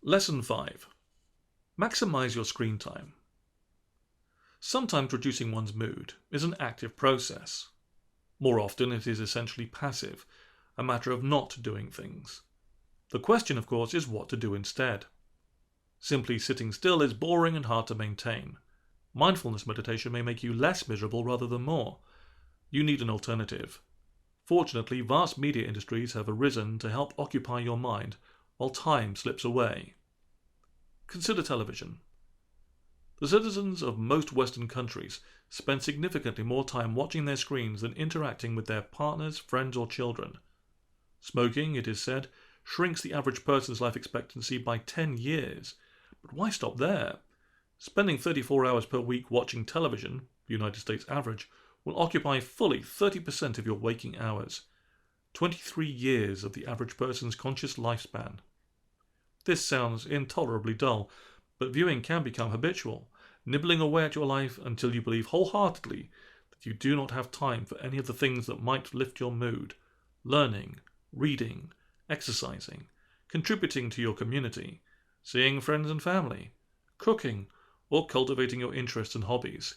Lesson 5. Maximize your screen time. Sometimes reducing one's mood is an active process. More often it is essentially passive, a matter of not doing things. The question, of course, is what to do instead. Simply sitting still is boring and hard to maintain. Mindfulness meditation may make you less miserable rather than more. You need an alternative. Fortunately, vast media industries have arisen to help occupy your mind while time slips away. Consider television. The citizens of most Western countries spend significantly more time watching their screens than interacting with their partners, friends, or children. Smoking, it is said, shrinks the average person's life expectancy by 10 years. But why stop there? Spending 34 hours per week watching television, the United States average, will occupy fully 30% of your waking hours. 23 years of the average person's conscious lifespan. This sounds intolerably dull, but viewing can become habitual, nibbling away at your life until you believe wholeheartedly that you do not have time for any of the things that might lift your mood: learning, reading, exercising, contributing to your community, seeing friends and family, cooking, or cultivating your interests and hobbies.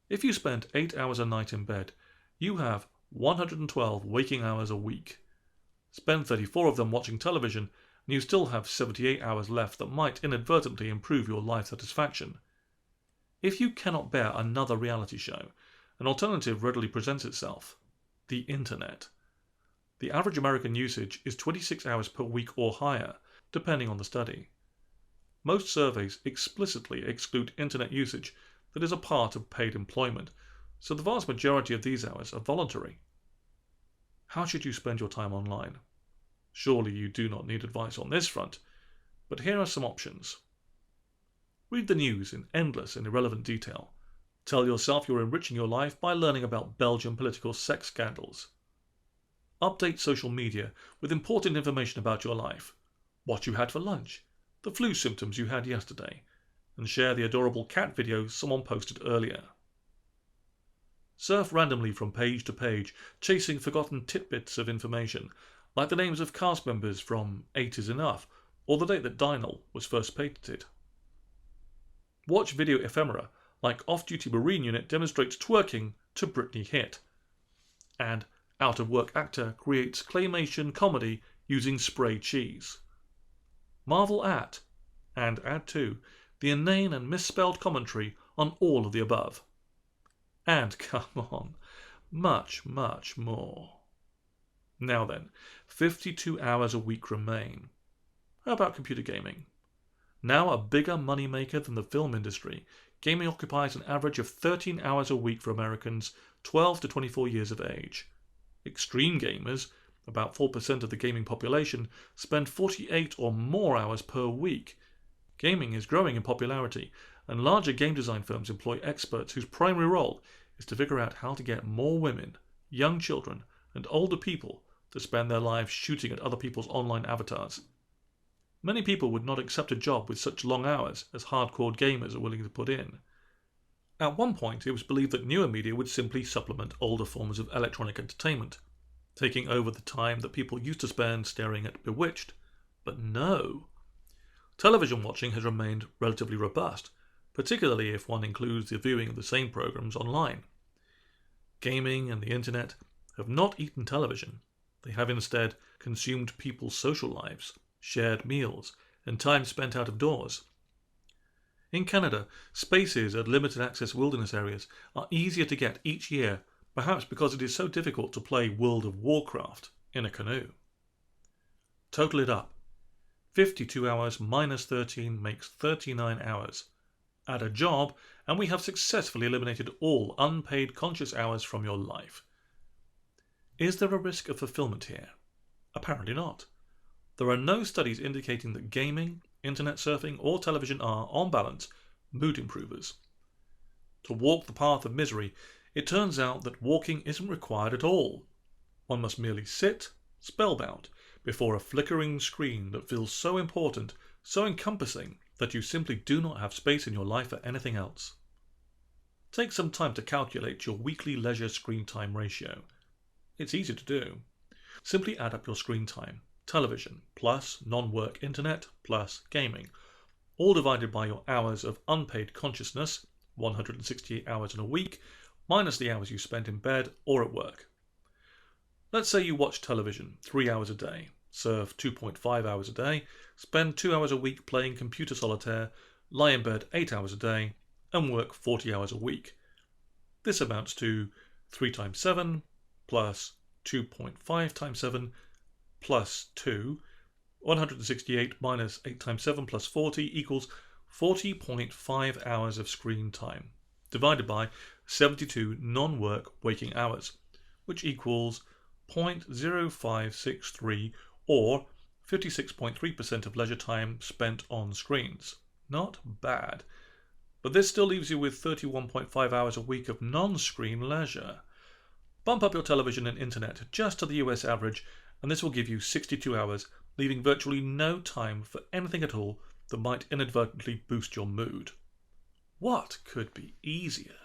If you spend 8 hours a night in bed, you have 112 waking hours a week. Spend 34 of them watching television, and you still have 78 hours left that might inadvertently improve your life satisfaction. If you cannot bear another reality show, an alternative readily presents itself: the Internet. The average American usage is 26 hours per week or higher, depending on the study. Most surveys explicitly exclude Internet usage that is a part of paid employment, so the vast majority of these hours are voluntary. How should you spend your time online? Surely you do not need advice on this front, but here are some options. Read the news in endless and irrelevant detail. Tell yourself you're enriching your life by learning about Belgian political sex scandals. Update social media with important information about your life: what you had for lunch, the flu symptoms you had yesterday, and share the adorable cat video someone posted earlier. Surf randomly from page to page, chasing forgotten tidbits of information, like the names of cast members from 8 is Enough, or the date that Dynel was first patented. Watch video ephemera, like Off-Duty Marine Unit demonstrates twerking to Britney hit. And out-of-work actor creates claymation comedy using spray cheese. Marvel at, and add to, the inane and misspelled commentary on all of the above. And come on, much, much more. Now then, 52 hours a week remain. How about computer gaming? Now a bigger moneymaker than the film industry, gaming occupies an average of 13 hours a week for Americans 12 to 24 years of age. Extreme gamers, about 4% of the gaming population, spend 48 or more hours per week. Gaming is growing in popularity, and larger game design firms employ experts whose primary role is to figure out how to get more women, young children, and older people to spend their lives shooting at other people's online avatars. Many people would not accept a job with such long hours as hardcore gamers are willing to put in. At one point, it was believed that newer media would simply supplement older forms of electronic entertainment, taking over the time that people used to spend staring at Bewitched. But no. Television watching has remained relatively robust, particularly if one includes the viewing of the same programs online. Gaming and the internet have not eaten television. They have instead consumed people's social lives, shared meals, and time spent out of doors. In Canada, spaces at limited access wilderness areas are easier to get each year, perhaps because it is so difficult to play World of Warcraft in a canoe. Total it up. 52 hours minus 13 makes 39 hours. Add a job, and we have successfully eliminated all unpaid conscious hours from your life. Is there a risk of fulfillment here? Apparently not. There are no studies indicating that gaming, internet surfing, or television are, on balance, mood improvers. To walk the path of misery, it turns out that walking isn't required at all. One must merely sit, spellbound, before a flickering screen that feels so important, so encompassing, that you simply do not have space in your life for anything else. Take some time to calculate your weekly leisure screen time ratio. It's easy to do. Simply add up your screen time, television, plus non-work internet, plus gaming, all divided by your hours of unpaid consciousness, 168 hours in a week, minus the hours you spent in bed or at work. Let's say you watch television 3 hours a day, surf 2.5 hours a day, spend 2 hours a week playing computer solitaire, lie in bed 8 hours a day, and work 40 hours a week. This amounts to 3 times 7 plus 2.5 times 7 plus 2. 168 minus 8 times 7 plus 40 equals 40.5 hours of screen time, divided by 72 non-work waking hours, which equals 0.0563 or 56.3% of leisure time spent on screens. Not bad. But this still leaves you with 31.5 hours a week of non-screen leisure. Bump up your television and internet just to the US average, and this will give you 62 hours, leaving virtually no time for anything at all that might inadvertently boost your mood. What could be easier?